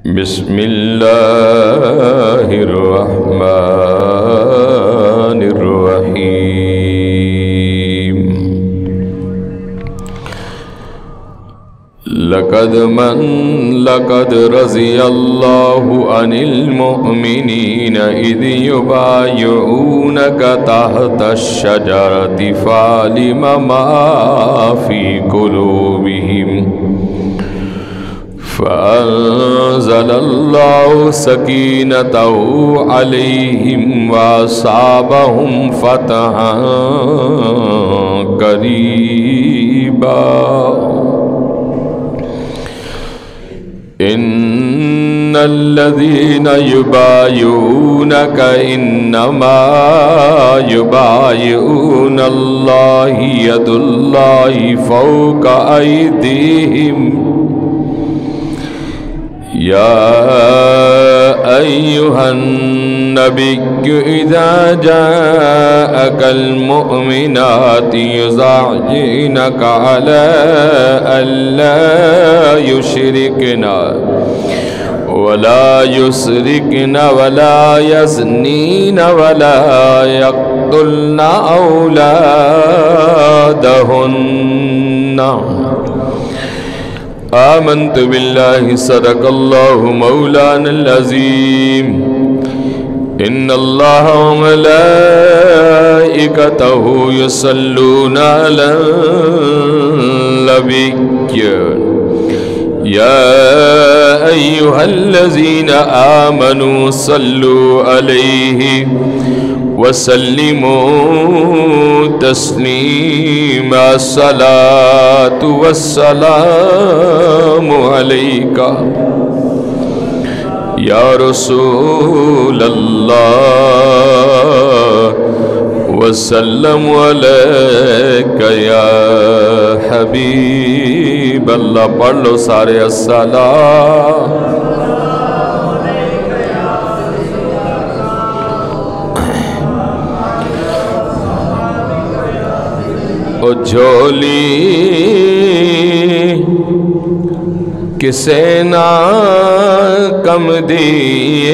بسم اللہ الرحمن الرحیم لقد رضی اللہ عن المؤمنین اذ یبایعونک تحت الشجرۃ فعلم ما فی قلوبہم فأنزل الله سكينته عليهم وأصابهم فتحا قريبا إن الذين يبايعونك إنما يبايعون الله يد الله فوق أيديهم يا أيها النبي إذا جاءك المؤمنات يزعجنك على ألا يشركن ولا يسرقن ولا يزنين ولا يقتلن أولادهن آمنت بالله صدق الله مولانا العظيم إن الله وملائكته يصلون على النبي يا أيها الذين آمنوا صلوا عليه وسلموا تسليما الصلاة والسلام عليك يا رسول الله وسلم عليك يا حبيب الله پڑھ لو سارے الصلاة او جھولی کسے نہ کم دیئے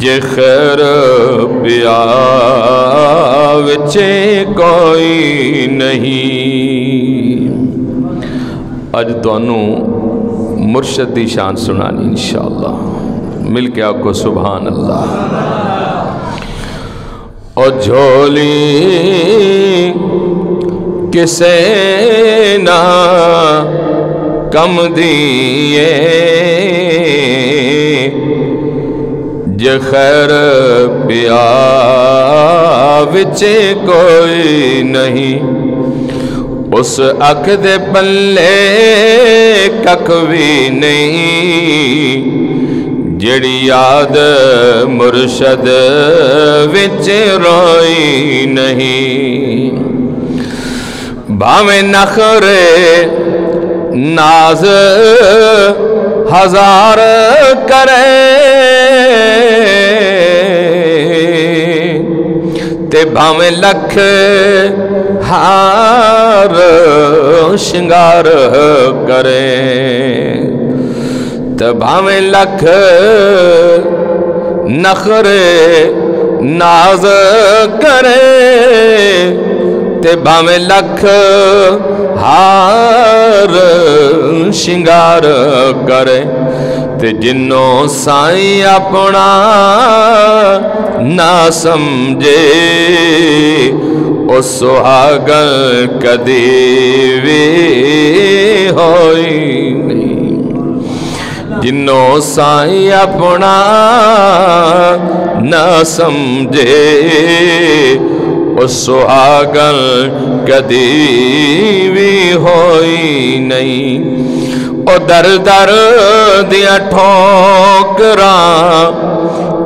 جے خیر پیا وچے کوئی نہیں اج تانوں مرشد دی شان سنانی انشاءاللہ مل کے آپ کو سبحان اللہ او جھولی کسے نہ کم دیئے جے خیر پیا وچے کوئی نہیں اس اکھ دے پلے ککھ بھی نہیں جڑی یاد مرشد وچ روئی نہیں بھاویں نخرے ناز ہزار کرے تے بھاویں لکھ ہار شنگار کرے تے بھاویں لکھ نخرے ناز کرے تے بھاویں لکھ ہار شنگار کرے تے جنوں سائیں اپنا نہ سمجھے او سہاگن کدی وی ہوئی نہیں جنوں سائیں اپنا نہ سمجھے او سہاگن کدی وی ہوئی نہیں او در در دیا ٹھوکراں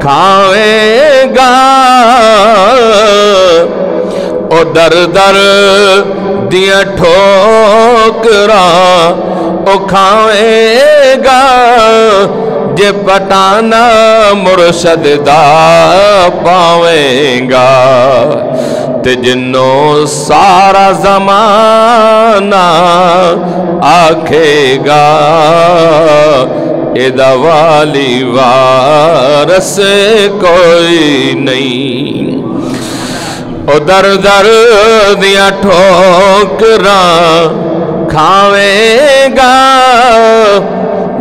کھاویں گا او در در دیا ٹھوکراں او کھاویں گا جے پٹانا مرشد دا پاویں گا تے جنوں سارا زمانہ آکھے گا ادا والی وارث کوئی نہیں او در در دیا ٹھوکراں کھاوے گا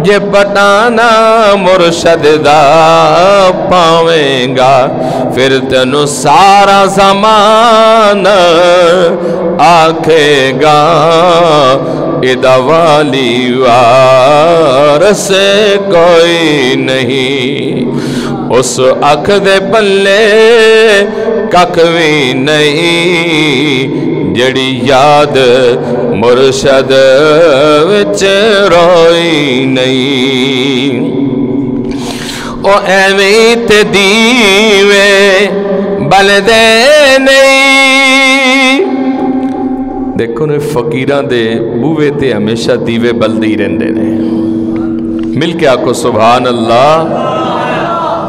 جے پٹانا مرشد دا پاویں گا پھر تینو سارا زمان آکھے گا ادا والی وارث کوئی نہیں اس اکھ دے پلے ککھ وی نہیں جڑی یاد مرشد وچ روئی نہیں او ایویں تے دیوے بلدے نہیں دیکھو نے فقیران دے بوے تے ہمیشہ دیوے بلدی رہندے نے مل کے آکو سبحان اللہ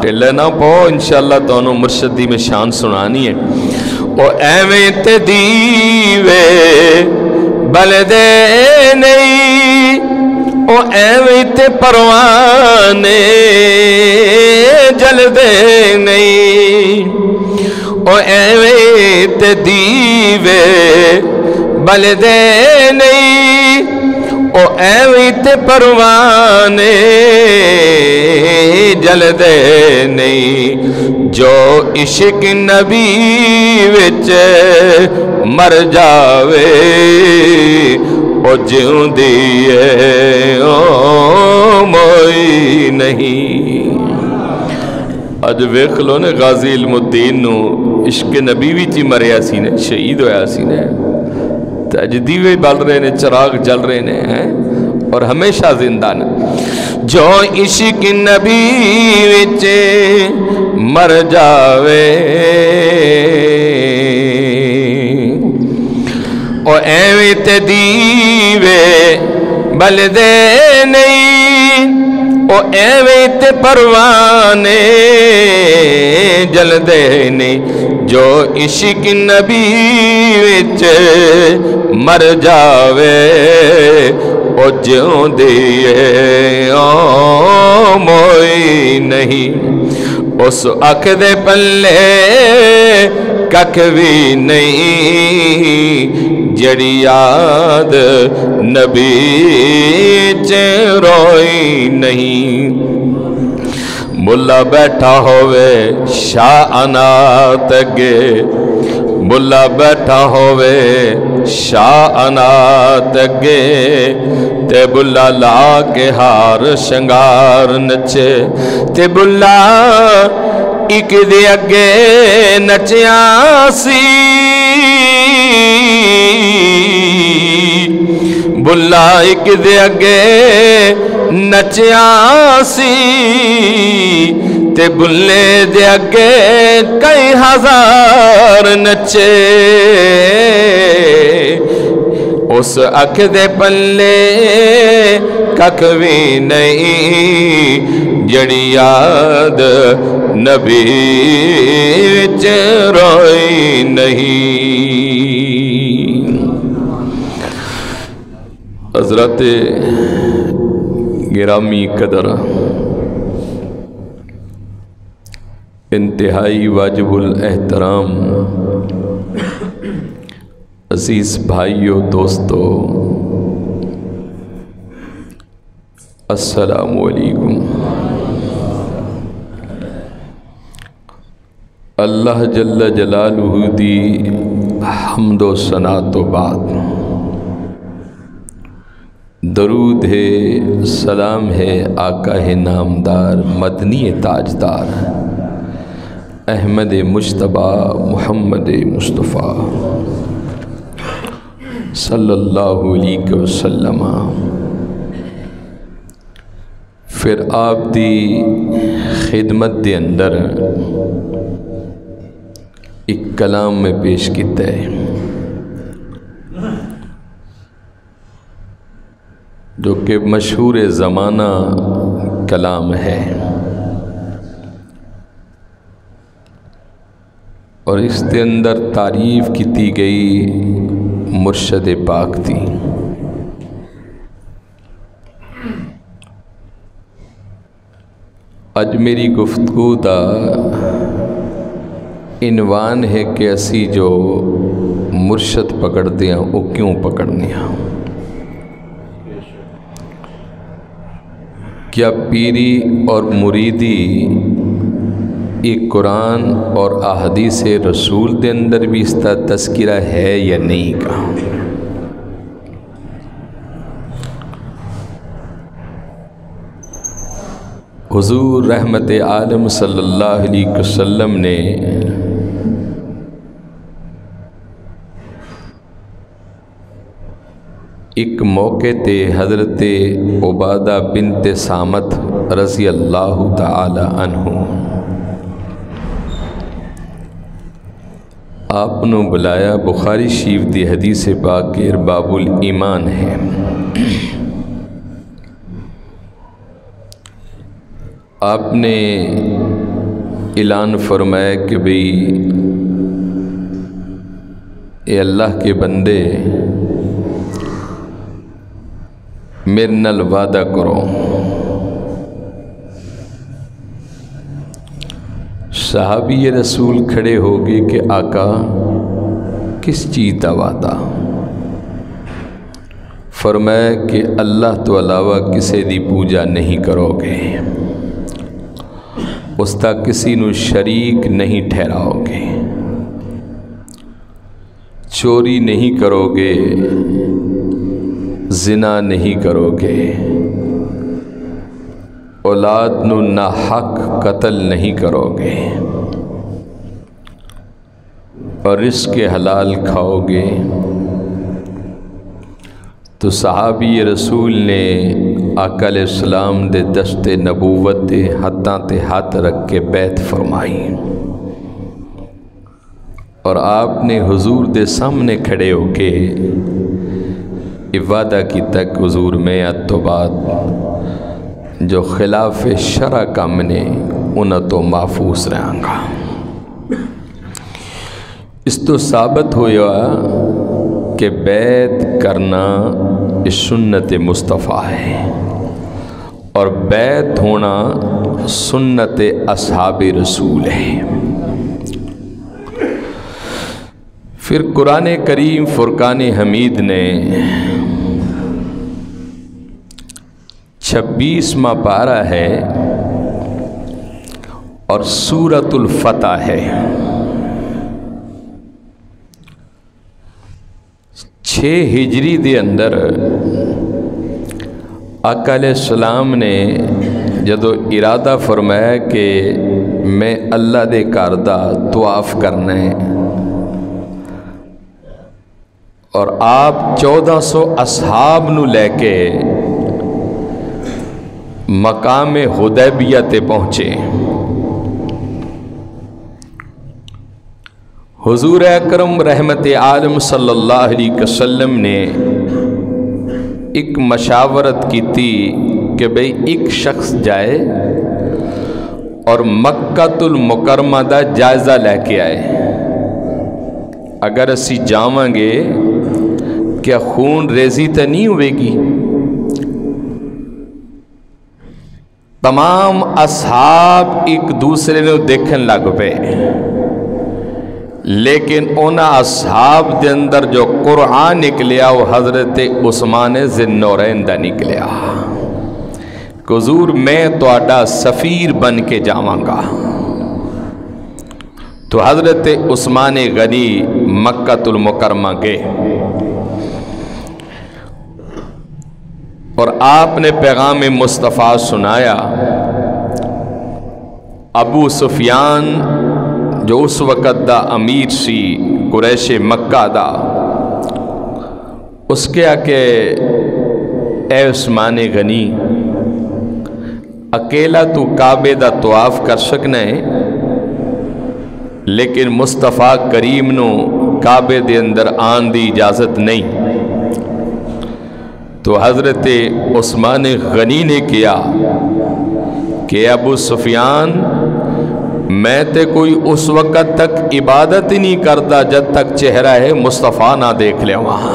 ٹلے نہ پو انشاءاللہ دونوں مرشدی میں شان سنانی ہے او ایویں تے دیوے بلدے نہیں او ایویں تے پروانے جلدے نہیں او ایویں تے دیوے بلدے نہیں او ایویں تے پروانے جلدے نہیں جو عشق نبی وچ مر جاوے او جیوں دیئے او موئی نہیں اج ویکھ لو نے غازی علم الدین نو عشق نبی وچ مریا سی نے شہید ہویا سی نے اج دیوے بل رہے نے چراغ جل رہے نے اور ہمیشہ زندہ نے جو عشق نبی وچ مر جاوے او ایویں تے دیوے بلدے نہیں او ایویں تے پروانے جلدے نہیں جو عشق نبی وچ مر جاوے او جیوں دیئے او موئی نہیں اس اکھ دے پلے ککھ وی نہیں جڑی یاد نبی چ روئی نہیں ملا بیٹھا ہووے شاہ انات اگے ملا بیٹھا ہووے شاہ انات اگے تے بلا لا کے ہار شنگار نچے تے بلا ایک دے اگے نچیاں سی بلا ایک دے اگے نچیاں سی تے بلے دے اگے کئی ہزار نچے اس اکھ دے پلے ککھ وی نہیں جڑی یاد نبی وچ روئی نہیں حضرت گرامی قدر انتہائی واجب الاحترام عزیز بھائیو دوستو السلام علیکم اللہ جل جلالہ دی حمد و ثنا تو بعد درود ہے سلام ہے آقا ہے نامدار مدنی تاجدار احمد مجتبی محمد مصطفیٰ صلی اللہ علیہ وسلم پھر آپ دی خدمت دے اندر ایک کلام میں پیش کیتا ہے جو کہ مشہور زمانہ کلام ہے اور اس کے اندر تعریف کی گئی مرشد پاک تھی اج میری گفتگو دا عنوان ہے کہ اسی جو مرشد پکڑتے ہیں وہ کیوں پکڑنے ہیں۔ کیا پیری اور مریدی ایک قرآن اور احادیث رسول دے اندر بھی اس کا تذکرہ ہے یا نہیں کا؟ حضور رحمت عالم صلی اللہ علیہ وسلم نے ایک موقع تے حضرت عبادہ بنت صامت رضی اللہ تعالی عنہ آپ نو بلایا۔ بخاری شریف دی حدیث پاک کے باب الایمان ہے۔ آپ نے اعلان فرمایا کہ بھئی اے اللہ کے بندے میرے نال وعدہ کرو۔ صحابی رسول کھڑے ہو گئے کہ آقا کس چیز کا وعدہ؟ فرمایا کہ اللہ تو علاوہ کسی دی پوجا نہیں کرو گے، اس کا کسی نو شریک نہیں ٹھہراؤ گے، چوری نہیں کرو گے، زنا نہیں کرو گے، اولاد نو ناحق قتل نہیں کرو گے، اور رزق حلال کھاؤ گے۔ تو صحابی رسول نے آقا علیہ السلام دے دست نبوت دے ہاتھاں تے ہاتھ رکھ کے بیعت فرمائی، اور آپ نے حضور دے سامنے کھڑے ہو کے وعدہ کی تک حضور میں ات تو بعد جو خلاف شرع کام نے انہاں تو محفوظ رہاں گا۔ اس تو ثابت ہویا کہ بیعت کرنا سنت مصطفیٰ ہے، اور بیعت ہونا سنت اصحاب رسول ہے۔ پھر قرآن کریم فرقان حمید نے 26واں پارہ ہے اور سورۃ الفتح ہے۔ 6 ہجری دے اندر آقا علیہ السلام نے جدو ارادہ فرمایا کہ میں اللہ دے گھر دا طواف کرنا ہے، اور آپ 1400 اصحاب نو لے کے مقام حدیبیہ تے پہنچے۔ حضور اکرم رحمت عالم صلی اللہ علیہ وسلم نے ایک مشاورت کی تھی کہ بھئی ایک شخص جائے اور مکہ المکرمہ دا جائزہ لے کے آئے۔ اگر اسی جاواں گے کیا خون ریزی تو نہیں ہوئے گی؟ تمام اصحاب ایک دوسرے نے دیکھن لگ پے، لیکن انہاں اصحاب دے اندر جو قرآن نکلیا وہ حضرت عثمان ذوالنورین دا نکلیا کہ حضور میں تہاڈا سفیر بن کے جاواں گا۔ تو حضرت عثمان غنی مکہ المکرمہ گئے، اور آپ نے پیغام مصطفیٰ سنایا۔ ابو سفیان جو اس وقت دا امیر سی قریش مکہ دا، اس کے آکے اے عثمان غنی اکیلا تو کعبے دا طواف کر سکنا ہے، لیکن مصطفیٰ کریم نو کعبے دے اندر آن دی اجازت نہیں۔ تو حضرت عثمان غنی نے کیا کہ ابو سفیان میں تے کوئی اس وقت تک عبادت ہی نہیں کرتا جب تک چہرہ ہے مصطفیٰ نہ دیکھ لے وہاں،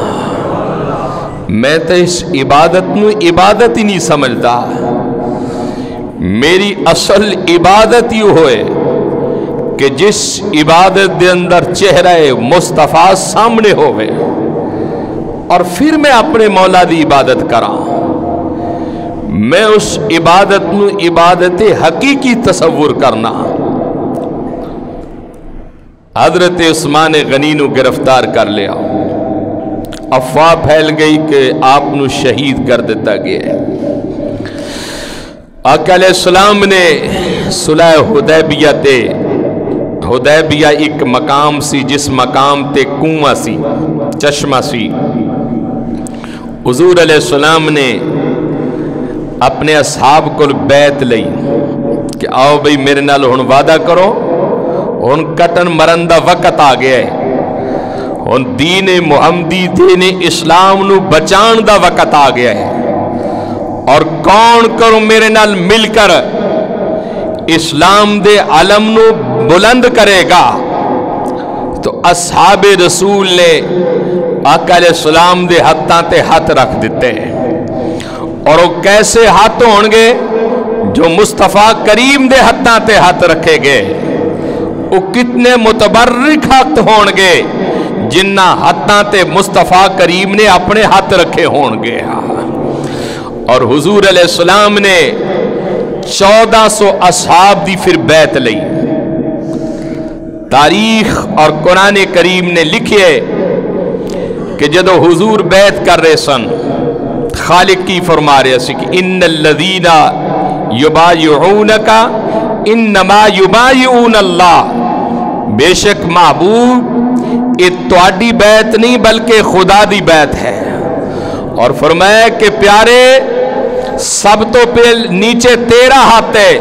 میں تے اس عبادت نو عبادت ہی نہیں سمجھتا۔ میری اصل عبادت یہ ہوئے کہ جس عبادت دے اندر چہرہ مصطفیٰ سامنے ہوئے اور پھر میں اپنے مولا دی عبادت کراں، میں اس عبادت نو عبادت حقیقی تصور کرنا۔ حضرت عثمان غنی نو گرفتار کر لیا، افواہ پھیل گئی کہ آپ نو شہید کر دیتا گیا ہے۔ آقا علیہ السلام نے صلح حدیبیہ ایک مقام سی جس مقام تے کنواں سی، چشمہ سی۔ حضور علیہ السلام نے اپنے اصحاب کو بیعت لئی کہ آؤ بھئی میرے نال ہن وعدہ کرو، ہن کٹن مرن دا وقت آ گیا ہے، ہن دین محمدی دین اسلام نو بچان دا وقت آ گیا ہے، اور کون کرو میرے نال مل کر اسلام دے علم نو بلند کرے گا؟ تو اصحاب رسول نے آقا علیہ السلام دے ہتھاں تے ہاتھ رکھ دیتے ہیں، اور وہ کیسے ہاتھ ہون گے؟ جو مصطفیٰ کریم دے ہتھاں تے ہاتھ رکھے گے وہ کتنے متبرک ہاتھ ہون گے جنہ ہتھاں تے مصطفیٰ کریم نے اپنے ہاتھ رکھے ہون گے۔ اور حضور علیہ السلام نے 1400 اصحاب دی پھر بیعت لئی۔ تاریخ اور قرآن کریم نے لکھے کہ جدو حضور بیعت کر رہے سن، خالق کی فرما رہے سی کہ ان الذین یبایعونک انما یبایعون اللہ، بے شک محبوب یہ تواڈی بیعت نہیں بلکہ خدا دی بیعت ہے۔ اور فرمایا کہ پیارے سب تو پہل نیچے تیرا ہاتھ ہے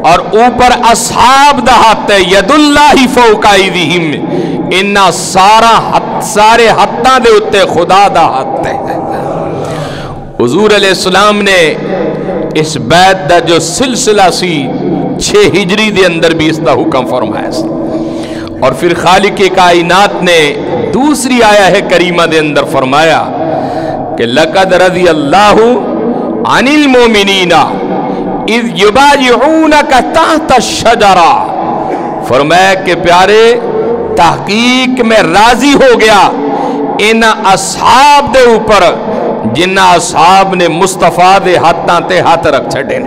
اور اوپر اصحاب دا ہاتھ ہے، ید اللہ فوق ایدیہم، انہاں سارے ہاتھاں دے اتے خدا دا ہاتھ ہے۔ حضور علیہ السلام نے اس بیعت دا جو سلسلہ سی 6 ہجری دے اندر بھی اس دا حکم فرمایا سی۔ اور پھر خالق کائنات نے دوسری آیا ہے کریمہ دے اندر فرمایا کہ لقد رضی اللہ عن المومنین اذ یبایعونک تحت الشجرہ، فرمایا کہ پیارے تحقیق میں راضی ہو گیا ان اصحاب دے اوپر جنہ اصحاب نے مصطفیٰ دے ہاتھاں تے ہاتھ رکھ چھڑے۔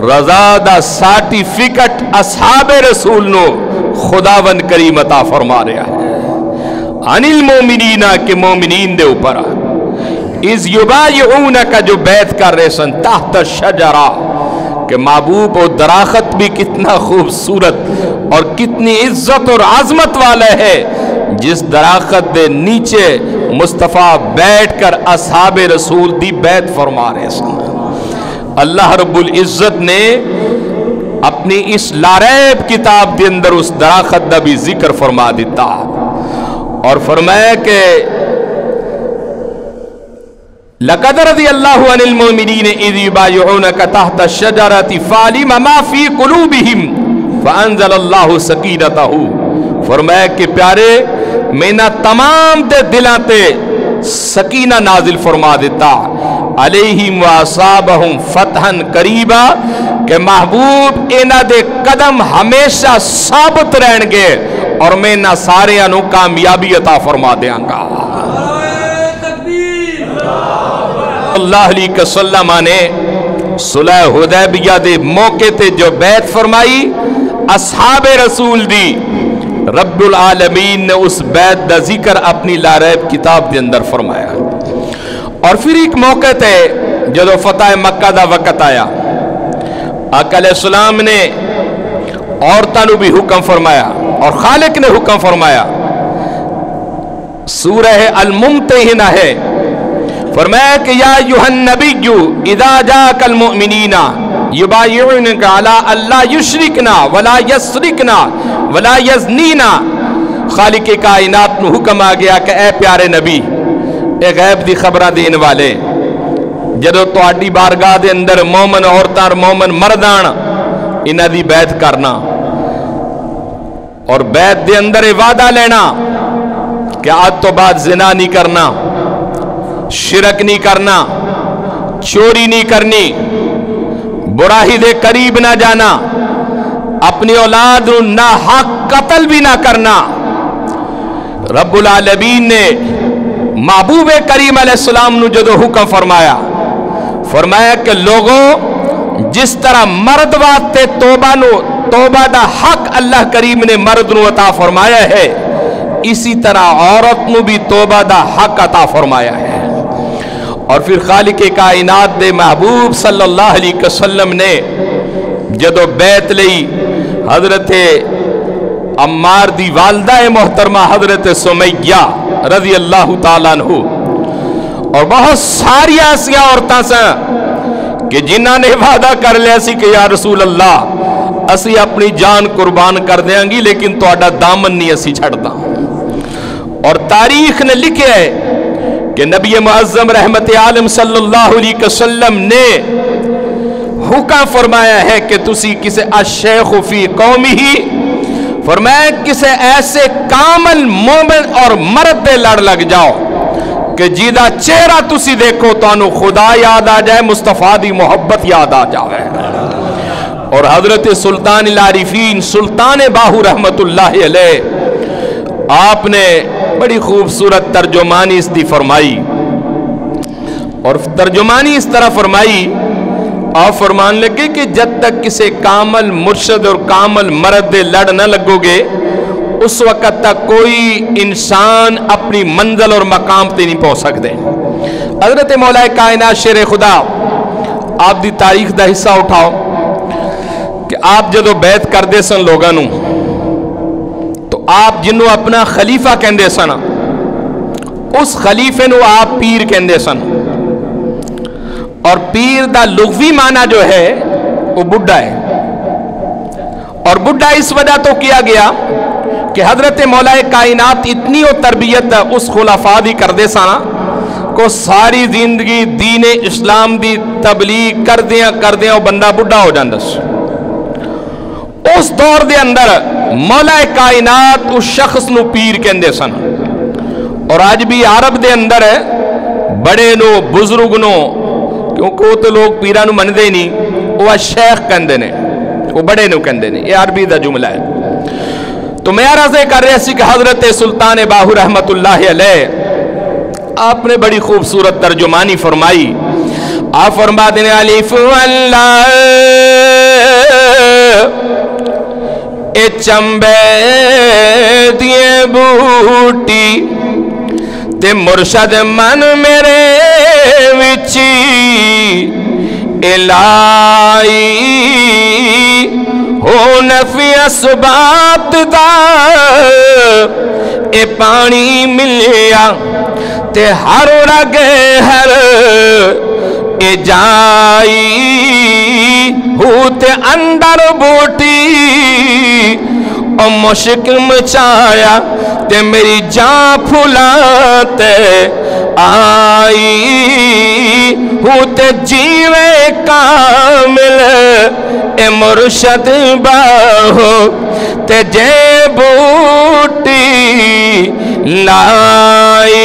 رضا دا سارٹیفکٹ اصحاب رسول نو خداوند کریم عطا فرما رہا ہے۔ عن المومنین کے مومنین دے اوپر اذ یبایعونک جو بیعت کر رہے سن تحت الشجرہ، کہ محبوب و درخت بھی کتنا خوبصورت اور کتنی عزت اور عظمت والا ہے، جس درخت دے نیچے مصطفیٰ بیٹھ کر اصحاب رسول دی بیعت فرما رہے سن۔ اللہ رب العزت نے اپنی اس لاریب کتاب دے اندر اس درخت دا بھی ذکر فرما دیتا اور فرمایا کہ لقد رضی اللہ عن المؤمنین اذ یبایعونک تحت الشجرۃ فعلم ما فی قلوبہم فانزل اللہ سکینتہ، فرمایا کہ پیارے میں نہ تمام دے دلاں تے سکینہ نازل فرما دیتا، علیہم واصابہم فتحا قریبا، کہ محبوب انہاں دے قدم ہمیشہ ثابت رہن گے اور میں نہ سارے انو کامیابی عطا فرما دیاں گا۔ اللہ علیہ وسلم نے صلح حدیبیہ دے موقع تے جو بیعت فرمائی اصحاب رسول دی، رب العالمین نے اس بیعت دا ذکر اپنی لاریب کتاب دے اندر فرمایا۔ اور پھر ایک موقع تے جدو فتح مکہ دا وقت آیا، آقا علیہ السلام نے عورتوں نو بھی حکم فرمایا اور خالق نے حکم فرمایا۔ سورہ الممتحنہ ہے، فرمایا کہ یا ایھا النبی اذا جاءک المؤمنین یبایعونک علی الا یشرکنا ولا یسرکنا ولا یزنینا، خالق کائنات نو حکم آ گیا کہ اے پیارے نبی، اے غیب دی خبراں دین والے، جدو تہاڈی بارگاہ دے اندر مومن عورتاں اور مومن مردان انہاں دی بیعت کرنا اور بیعت دے اندر وعدہ لینا کہ آج تو بعد زنا نہیں کرنا، شرک نہیں کرنا، چوری نہیں کرنی، برائی دے قریب نہ جانا، اپنی اولاد نہ حق قتل بھی نہ کرنا۔ رب العالمین نے محبوب کریم علیہ السلام نو جدو حکم فرمایا کہ لوگوں جس طرح مرد واسطے توبہ دا حق اللہ کریم نے مرد نو عطا فرمایا ہے، اسی طرح عورت نو بھی توبہ دا حق عطا فرمایا ہے۔ اور پھر خالق کائنات دے محبوب صلی اللہ علیہ وسلم نے جدو بیعت لئی حضرت عمار دی والدہ محترمہ حضرت سمیہ رضی اللہ تعالیٰ عنہ اور بہت ساری ایسی عورتاں سے کہ جنہاں نے وعدہ کر لیا سی کہ یا رسول اللہ اسی اپنی جان قربان کر دیاں گی لیکن تہاڈا دامن نہیں اسی چھڑدا۔ اور تاریخ نے لکھے ہے کہ نبی معظم رحمت عالم صلی اللہ علیہ وسلم نے حکم فرمایا ہے کہ تسی کسے الشیخ فی قومہ، فرمایا کسے ایسے کامل مومن اور مرد دے لڑ لگ جاؤ کہ جیدہ چہرہ تسی دیکھو تو انو خدا یاد آ جائے، مصطفیٰ دی محبت یاد آ جائے۔ اور حضرت سلطان العارفین سلطان باہو رحمت اللہ علیہ آپ نے بڑی خوبصورت ترجمانی اس دی فرمائی، اور ترجمانی اس طرح فرمائی، آپ فرمان لگے کہ جب تک کسی کامل مرشد اور کامل مرد دے لڑ نہ لگو گے اس وقت تک کوئی انسان اپنی منزل اور مقام تے نہیں پہنچ سکتے۔ حضرت مولا کائنات شیر خدا آپ دی تاریخ دا حصہ اٹھاؤ کہ آپ جدو بیعت کر دے سن لوگانوں تو آپ جنہوں اپنا خلیفہ کہندے سن اس خلیفے نو آپ پیر کہندے سن، اور پیر دا لغوی معنی جو ہے وہ بڈھا ہے، اور بڈھا اس وجہ تو کیا گیا کہ حضرت مولا کائنات اتنی وہ تربیت اس خلفاء دی کر دے سانا کو ساری زندگی دین اسلام دی تبلیغ کر دیاں وہ بندہ بڈھا ہو جاندس۔ اس دور دے اندر مولا کائنات اس شخص نو پیر کہندے سن، اور آج بھی عرب دے اندر بڑے نو بزرگ نو، کیونکہ وہ تو لوگ پیرانو مندے ہی نہیں، وہ شیخ کہندے نے، وہ بڑے نو کہندے نے، یہ عربی دا جملہ ہے۔ تو میں عرض کر رہے سی کہ حضرت سلطان باہو رحمت اللہ علیہ آپ نے بڑی خوبصورت ترجمانی فرمائی۔ آپ فرما دینے الف واللہ اے چمبے دیے بوٹی تے مرشد من میرے وچی الہی ہو نفی اسبات دا اے پانی ملیا تے ہر رگ ہر اے جائی ہو تے اندر بوٹی او مشک مچایا تے میری جان پھولاتے آئی ہوتے جیوے کامل اے مرشد باہو تے جے بوٹی لائی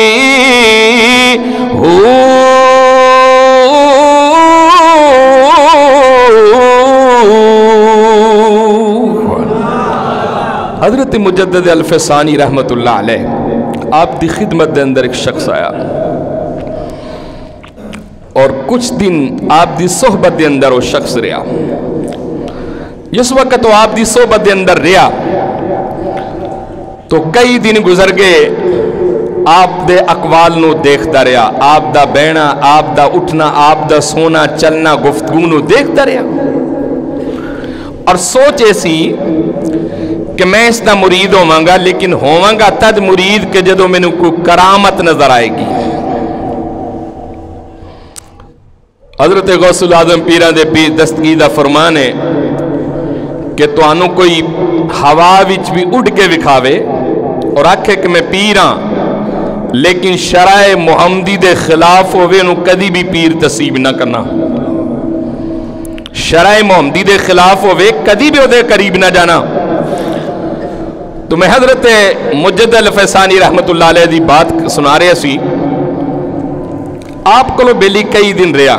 حضرت مجدد الفسانی رحمت اللہ علیہ آپ دی خدمت دے اندر ایک شخص آیا اور کچھ دن آپ دی صحبت دے اندر وہ شخص رہا۔ جس وقت وہ آپ دی صحبت دے اندر رہا تو کئی دن گزر گئے، آپ دے اقوال نو دیکھتا رہا، آپ دا بینا، آپ دا اٹھنا، آپ دا سونا چلنا گفتگو نو دیکھتا رہا، اور سوچ ایسی کہ میں اس دا مرید ہوواں گا، لیکن ہوواں گا تد مرید کہ جدو میں نے کوئی کرامت نظر آئے گی۔ حضرت غوث العظم پیران دے پیر دستگیر دا فرمان ہے کہ تو آنو کوئی ہوا وچ بھی اڑ کے وکھاوے اور آکھے کہ میں پیراں لیکن شرع محمدی دے خلاف ہوئے انہوں کدی بھی پیر تصیب نہ کرنا، شرع محمدی دے خلاف ہوئے کدی بھی وہ دے قریب نہ جانا۔ تو میں حضرت مجدد الفسانی رحمت اللہ علیہ دی بات سنا رہے سی، آپ کو بیلی کئی دن رہا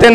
3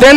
3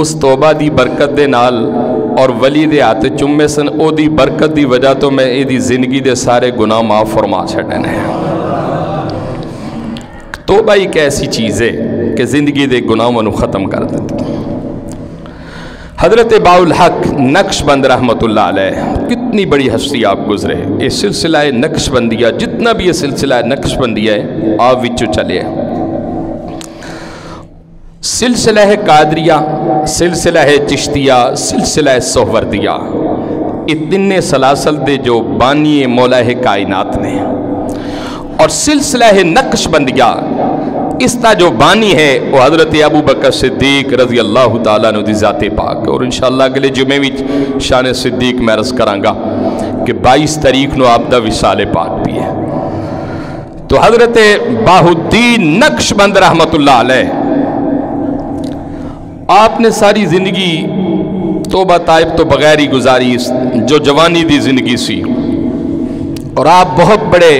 اس توبہ دی برکت دے نال اور ولی دے ہاتھ چومے سن او دی برکت دی وجہ تو میں اے دی زندگی دے سارے گناہ معاف فرما چھڈنے ہیں۔ توبہ ایک ایسی چیز ہے کہ زندگی دے گناہوں کو ختم کر دیتی۔ حضرت باؤ الحق نقش بند رحمت اللہ علیہ کتنی بڑی ہستی آپ گزرے۔ یہ سلسلہ نقش بندیہ جتنا بھی یہ سلسلہ نقش بندیہ ہے آپ وچوں چلے، سلسلہ قادریہ، سلسلہ چشتیہ، سلسلہ سہوردیہ، یہ تین سلاسل دے جو بانی مولا کائنات نے، اور سلسلہ نقش بندیہ اس تا جو بانی ہے وہ حضرت ابو بکر صدیق رضی اللہ تعالیٰ عنہ دی ذات پاک، اور انشاءاللہ اگلے جمعے بھی شان صدیق میں عرض کرانگا کہ 22 تاریخ نو آپ دا وصال پاک بھی ہے۔ تو حضرت باہ الدین نقش بند رحمت اللہ علیہ آپ نے ساری زندگی توبہ طائب تو بغیر ہی گزاری، جو جوانی دی زندگی سی، اور آپ بہت بڑے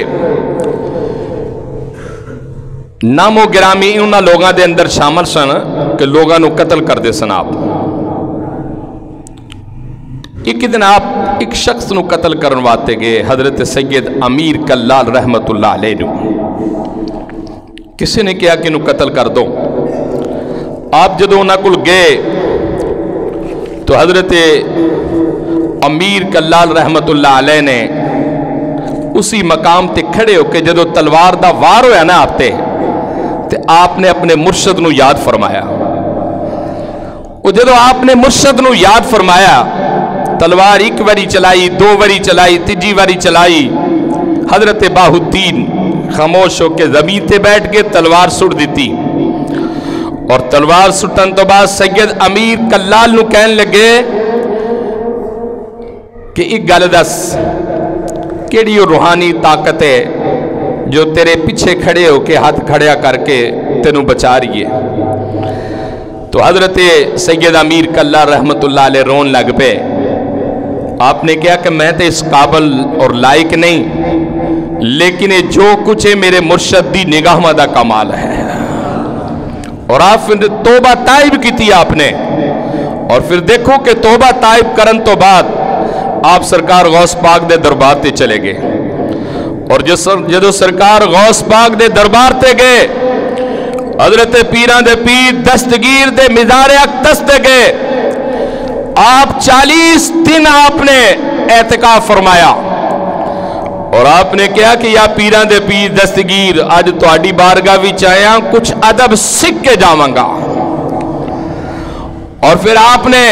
نام و گرامی انہاں لوگاں دے اندر شامل سن کہ لوگاں نو قتل کر دے سن۔ آپ ایک دن آپ ایک شخص نو قتل کرن واتے گئے، حضرت سید امیر کلال رحمت اللہ علیہ نو، کسی نے کہا کہ نو قتل کر دو۔ آپ جدو انہاں کل گئے تو حضرت امیر کلال رحمت اللہ علیہ نے اسی مقام تے کھڑے ہو کہ جدو تلوار دا وار ہویا نا آپ تے آپ نے اپنے مرشد نو یاد فرمایا۔ وہ جدو آپ نے مرشد نو یاد فرمایا، تلوار ایک واری چلائی، دو واری چلائی، تیجی واری چلائی، حضرت باہ الدین خاموش ہو کے زمین تے بیٹھ کے تلوار سٹ دیتی، اور تلوار سٹن تو بعد سید امیر کلال نو کہن لگے کہ ایک گل دس، کیڑی روحانی طاقت ہے جو تیرے پیچھے کھڑے ہو کے ہاتھ کھڑیا کر کے تینوں بچا رہی ہے؟ تو حضرت سید امیر کلال رحمت اللہ علیہ رون لگ پے۔ آپ نے کہا کہ میں تو اس قابل اور لائق نہیں، لیکن یہ جو کچھ ہے میرے مرشد دی نگاہ دا کمال ہے۔ اور آپ پھر توبہ طائب کی تھی آپ نے، اور پھر دیکھو کہ توبہ طائب کرن تو بعد آپ سرکار غوث پاک دے دربار تے چلے گئے، اور جدو سرکار غوث پاک دے دربار تے گئے، حضرت پیران دے پیر دستگیر دے مزار اقدس تے گئے، آپ 40 دن آپ نے اعتکاف فرمایا، اور آپ نے کہا کہ یا پیران دے پیر دستگیر آج تو آڈی بارگاہ بھی چاہیاں کچھ ادب سکھ کے جاواں گا۔ اور پھر آپ نے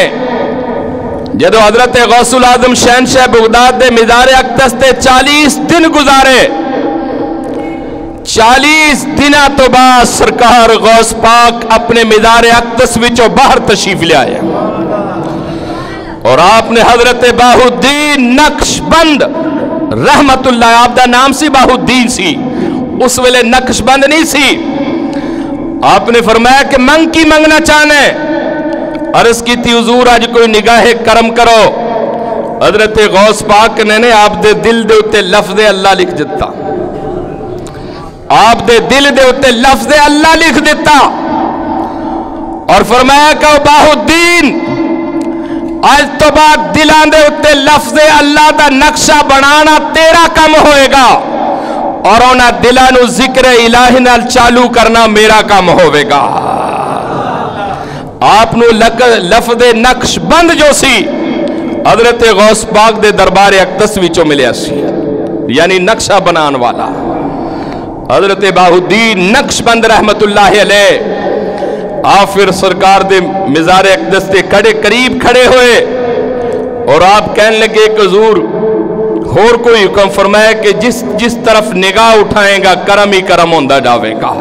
جدو حضرت غوث العظم شہنشاہ بغداد دے مزار اقدس تے 40 دن گزارے، 40 دنہ تو بعد سرکار غوث پاک اپنے مزار اقدس وچوں باہر تشریف لے آئے، اور آپ نے حضرت باہ الدین نقش بند رحمت اللہ، آپ دا نام سی باہ الدین سی، اس ویلے نقش بند نہیں سی، آپ نے فرمایا کہ منگ کی منگنا چاہنے؟ عرض کی تھی حضور آج کوئی نگاہ کرم کرو۔ حضرت غوث پاک نے آپ دے دل دے اتے لفظ اللہ لکھ دیتا، آپ دے دل دے اتے لفظ اللہ لکھ دیتا، اور فرمایا کہ باہ الدین آج تو بعد دلان دے اتے لفظ اللہ دا نقشہ بنانا تیرا کم ہوئے گا، اور اونا دلانو ذکر الہی نال چالو کرنا میرا کم ہوئے گا۔ آپ نو لفظ نقش بند جو سی حضرت غوث پاک دے دربار اقدس وچوں ملیا سی، یعنی نقشہ بنان والا حضرت باہ الدین نقش بند رحمت اللہ علیہ۔ آپ پھر سرکار دے مزار اقدس دے قریب کھڑے ہوئے، اور آپ کہنے لگے کہ حضور اور کوئی حکم فرمایا کہ جس طرف نگاہ اٹھائیں گا کرم ہی کرم ہوندہ جاوے گا۔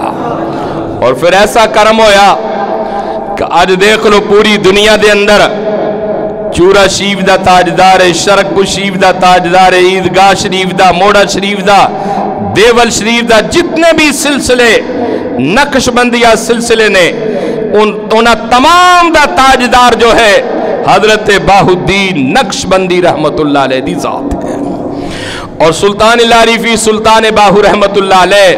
اور پھر ایسا کرم ہویا کہ آج دیکھ لو پوری دنیا دے اندر چورا شریف دا تاجدار ہے، شرکپور شریف دا تاجدار ہے، عیدگاہ شریف دا، موڑا شریف دا، دیول شریف دا، جتنے بھی سلسلے نقش بندیہ سلسلے نے انہاں تمام دا تاجدار جو ہے حضرت باہ الدین نقش بندی رحمت اللہ علیہ دی ذات ہے۔ اور سلطان العارفی سلطان باہو رحمت اللہ علیہ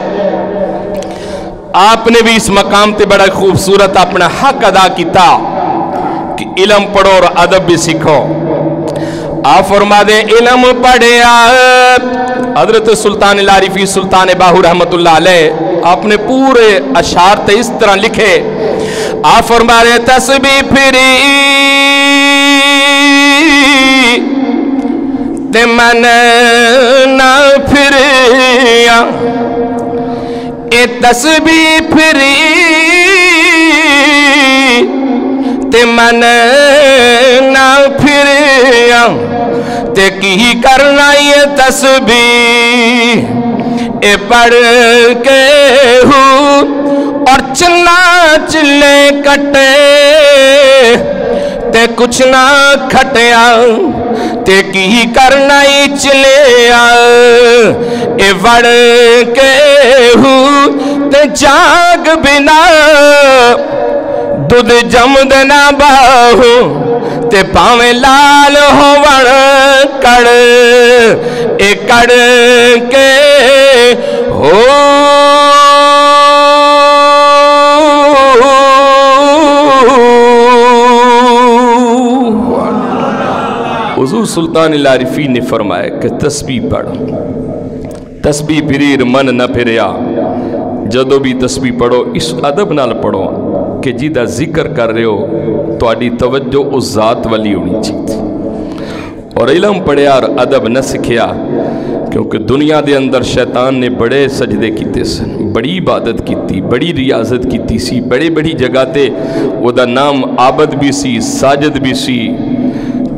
آپ نے بھی اس مقام تے بڑا خوبصورت اپنا حق ادا کیتا کہ علم پڑھو اور ادب بھی سیکھو. آپ فرما دیں علم پڑھیا. حضرت سلطان العارفین سلطان باہو رحمت اللہ علیہ آپ نے پورے اشعار تے اس طرح لکھے. آپ فرما دیں تسبیح پھری تے من نہ پھریا. اے تسبیح پھری تے من نہ پھریا. تے کی کرنا یہ تسبیح اے پڑھ کے ہوں اور چلنا چلے کٹے تے کچھ نہ کھٹیا. تے کی کرنا ہی چلیا اے وڑ کے ہوں تے جاگ بنا دودھ جمد نہ باہو تے پاویں لال ہو وڑ کڑ اے کڑ کے ہو. حضور سلطان العارفین نے فرمایا کہ تسبیح پڑھ. تسبیح پھریر من نہ پھریا. جدو بھی تسبیح پڑھو اس ادب نال پڑھو کہ جیدہ ذکر کر رہے ہو تو آڈی توجہ اس ذات والی ہونی چاہیے. اور علم پڑھیا اور ادب نہ سکھیا کیونکہ دنیا دے اندر شیطان نے بڑے سجدے کیتے سن, بڑی عبادت کیتی, بڑی ریاضت کیتی سی, بڑی بڑی جگہ تے وہ دا نام عابد بھی سی, ساجد بھی سی,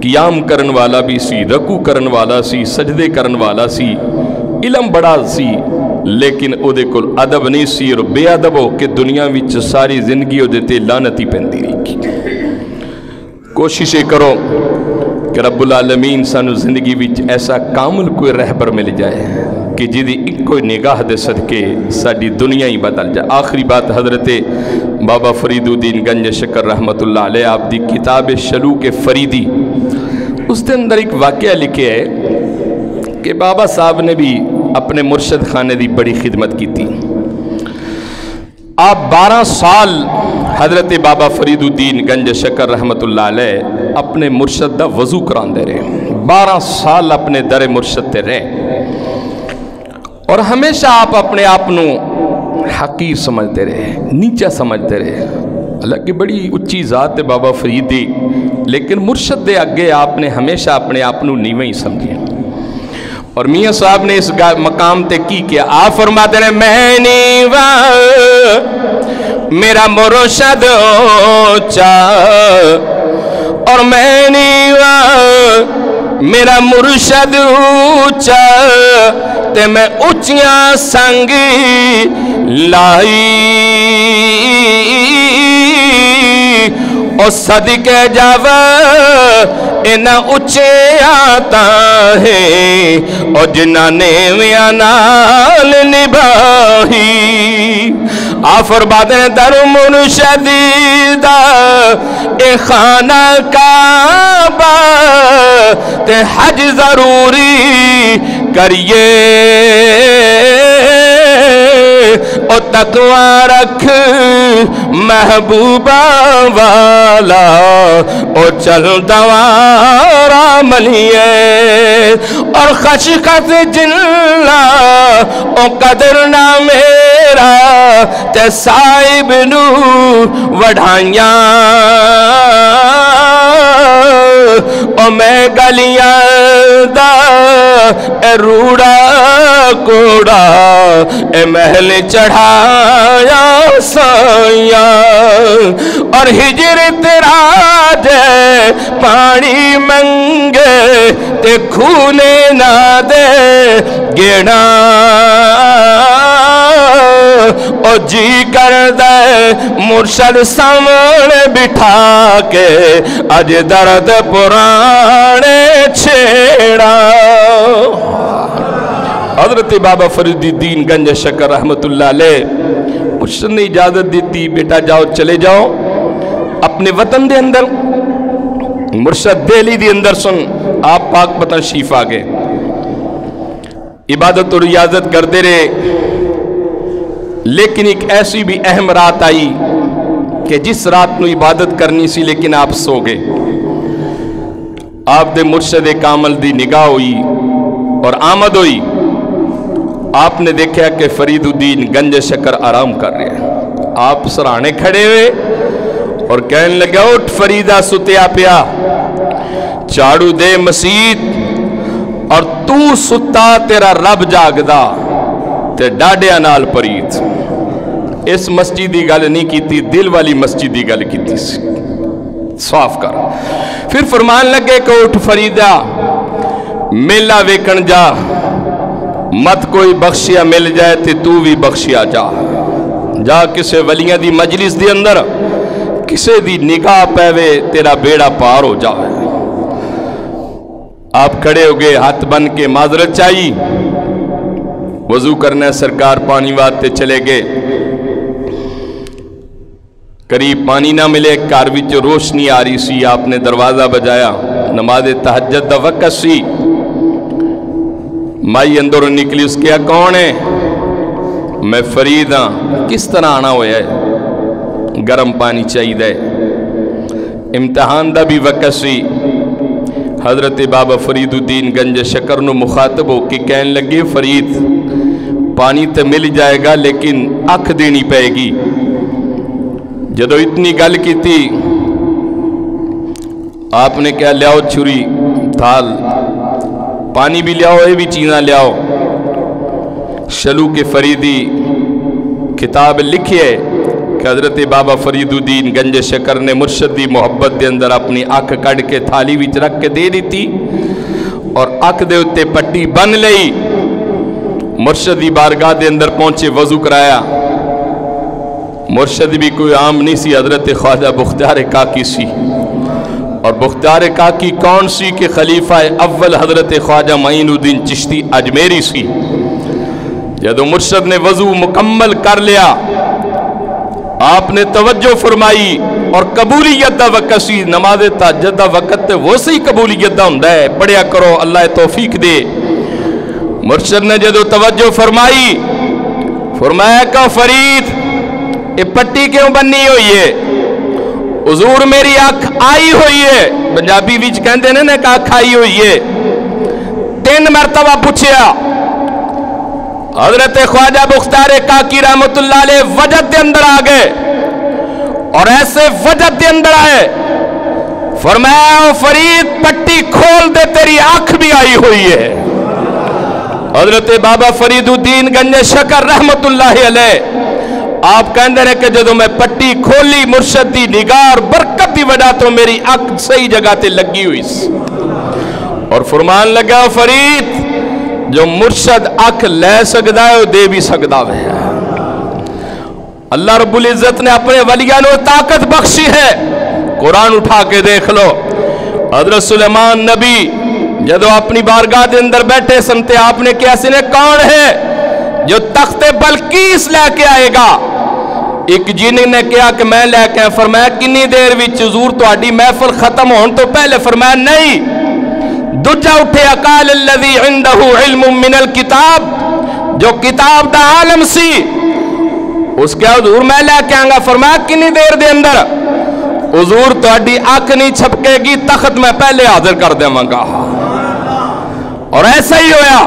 قیام کرن والا بھی سی, رکوع کرن والا سی, سجدے کرن والا سی, علم بڑا سی, لیکن او دے کل ادب نہیں سی اور بے ادب ہو کہ دنیا وچ ساری زندگی او دیتے لعنتی پہندی رہی. کوششیں کرو کہ رب العالمین سانو زندگی وچ ایسا کامل کوئی رہبر مل جائے کہ جیدی ایک کوئی نگاہ دے صدقے ساڑی دنیا ہی بدل جائے. آخری بات حضرت بابا فرید الدین گنج شکر رحمت اللہ علیہ آپ دی کتاب شلوک فریدی اس دے اندر ایک واقعہ لکھے ہے کہ بابا صاحب نے بھی اپنے مرشد خانے دی بڑی خدمت کی تھی. آپ 12 سال حضرت بابا فرید الدین گنج شکر رحمت اللہ علیہ اپنے مرشد دا وضو کران دے رہے. 12 سال اپنے در مرشد تے رہے اور ہمیشہ آپ اپنے آپنو حقیر سمجھتے رہے, نیچا سمجھتے رہے. اللہ کی بڑی اچھی ذات ہے بابا فرید دی, لیکن مرشد دے اگے آپ نے ہمیشہ اپنے آپنو نیویں ہی سمجھے. اور میاں صاحب نے اس مقام تے کی کیا. آپ فرماتے رہے میں نیواں میرا مرشد اونچا اور میں نیواں میرا مرشد اونچا تے میں اونچیاں سنگی لائی او صدقے جاوا انہ اچھے آتا ہے او جنہ نے ویانال نباہی. آفر بادن در مرشدیدہ اے خانہ کعبہ تے حج ضروری کریے او تقوی رکھ محبوبہ والا او چل دوارا ملیے اور خشخت جنلا او قدر نہ میرا تے صاحب نو وڈھائیاں او میں گلیاں دا اے روڑا کوڑا اے محل چڑھایا سائیاں اور ہجر تیرا جے پانی منگے تے کھونے نہ دے گیڑا او جی کر دے مرشد سامنے بٹھا کے اج درد پرانے چھیڑا. حضرت بابا فرید الدین گنج شکر رحمت اللہ علیہ مرشد نے اجازت دیتی بیٹا جاؤ چلے جاؤ اپنے وطن دے اندر. مرشد دہلی دے اندر سن آپ پاک پتن شریف آگے عبادت اور ریاضت کردے رہے, لیکن ایک ایسی بھی اہم رات آئی کہ جس رات نو عبادت کرنی سی لیکن آپ سو گئے. آپ دے مرشد کامل دی نگاہ ہوئی اور آمد ہوئی. آپ نے دیکھا کہ فرید الدین گنج شکر آرام کر رہے ہیں. آپ سرانے کھڑے ہوئے اور کہنے لگا اٹھ فریدہ ستیا پیا, چاڑو دے مسیت اور تو ستا تیرا رب جاگدا تے ڈاڈیا نال پریت. اس مسجد دی گل نہیں کیتی, دل والی مسجد دی گل کیتی سی. صاف کر. پھر فرمان لگے کہ اٹھ فریدہ میلہ ویکن جا, مت کوئی بخشیا مل جائے تے تو بھی بخشیا جا. جا کسے ولیاں دی مجلس دی اندر کسے دی نگاہ پیوے تیرا بیڑا پار ہو جائے. آپ کھڑے ہو گئے, ہاتھ بن کے معذرت چاہیے, وضو کرنا سرکار پانی واسطے چلے گئے. قریب پانی نہ ملے, گھر وچ روشنی آ رہی سی. آپ نے دروازہ بجایا, نماز تہجد دا وقت سی. مائی اندروں نکلی, اس کیا کون ہے؟ میں فرید ہاں. کس طرح آنا ہوا ہے؟ گرم پانی چاہیے. امتحان دا بھی وقت سی. حضرت بابا فرید الدین گنج شکر نو مخاطب ہو کے کہنے لگے فرید پانی تے مل جائے گا لیکن اکھ دینی پائے گی. جدو اتنی گل کی تھی آپ نے کہا لیاؤ چھری تھال, پانی بھی لیاؤ, یہ بھی چیزاں لیاؤ. شلو کے فریدی کتاب لکھی ہے کہ حضرت بابا فرید الدین گنج شکر نے مرشد دی محبت دے اندر اپنی اکھ کڑ کے تھالی وچ رکھ کے دے دی تھی اور اکھ دے اتے پٹی بن لئی. مرشد دی بارگاہ دے اندر پہنچے, وضو کرایا. مرشد بھی کوئی عام نہیں سی, حضرت خواجہ بختیار کاکی سی. اور بختیار کاکی کون سی کہ خلیفہ اول حضرت خواجہ معین الدین چشتی اجمیری سی. جدو مرشد نے وضو مکمل کر لیا, آپ نے توجہ فرمائی اور قبولیت دا وقت سی. نماز تہجد دا وقت تے وہ سی قبولیت دا ہوندا ہے, پڑھیا کرو اللہ توفیق دے. مرشد نے جدو توجہ فرمائی, فرمایا کہ فرید یہ پٹی کیوں بنی ہوئی ہے؟ حضور میری اکھ آئی ہوئی ہے. پنجابی وچ کہندے نے کہ اکھ آئی ہوئی ہے. 3 مرتبہ پوچھیا. حضرت خواجہ بختیار کاکی رحمت اللہ علیہ وجد دے اندر آ گئے اور ایسے وجد دے اندر آئے, فرمایا فرید پٹی کھول دے تیری آنکھ بھی آئی ہوئی ہے. حضرت بابا فرید الدین گنج شکر رحمت اللہ علیہ آپ کہندے رہے کہ جدو میں پٹی کھولی مرشد دی نگاہ اور برکت دی وجہ تو میری آنکھ صحیح جگہ تے لگی ہوئی اور فرمان لگا فرید جو مرشد اکھ لے سکدا ہے وہ دے بھی سکدا ہے. اللہ رب العزت نے اپنے ولیاں کو طاقت بخشی ہے. قرآن اٹھا کے دیکھ لو, حضرت سلیمان نبی جدو اپنی بارگاہ دے اندر بیٹھے سنتے آپ نے کیا سنے کون ہے جو تخت بلقیس لے کے آئے گا؟ ایک جن نے کیا کہ میں لے کے, فرمایا کنی دیر وچ حضور تہاڈی محفل ختم ہون تو پہلے؟ فرمایا نہیں. دوجا اٹھے قال الذی عنده علم من الکتاب, جو کتاب دا عالم سی اس کے حضور میں لے کے آنگا. فرمایا کنی دیر دے اندر؟ حضور تہاڈی اکھ نہیں چھپکے گی, تخت میں پہلے حاضر کر دے منگا. اور ایسا ہی ہویا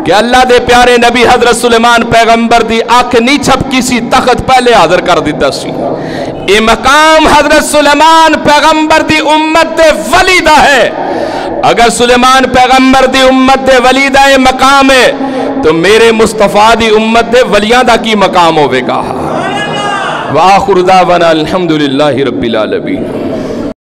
کہ اللہ دے پیارے نبی حضرت سلیمان پیغمبر دی آنکھ نہیں چھپکی سی, تخت پہلے حاضر کر دیتا سی. یہ مقام حضرت سلیمان پیغمبر دی امت دے ولیدہ ہے. اگر سلیمان پیغمبر دی امت دے ولیدہ یہ مقام ہے تو میرے مصطفیٰ دی امت دے ولیاں دا کی مقام ہوئے گا. وآخر دعوانا الحمدللہ رب العالمین.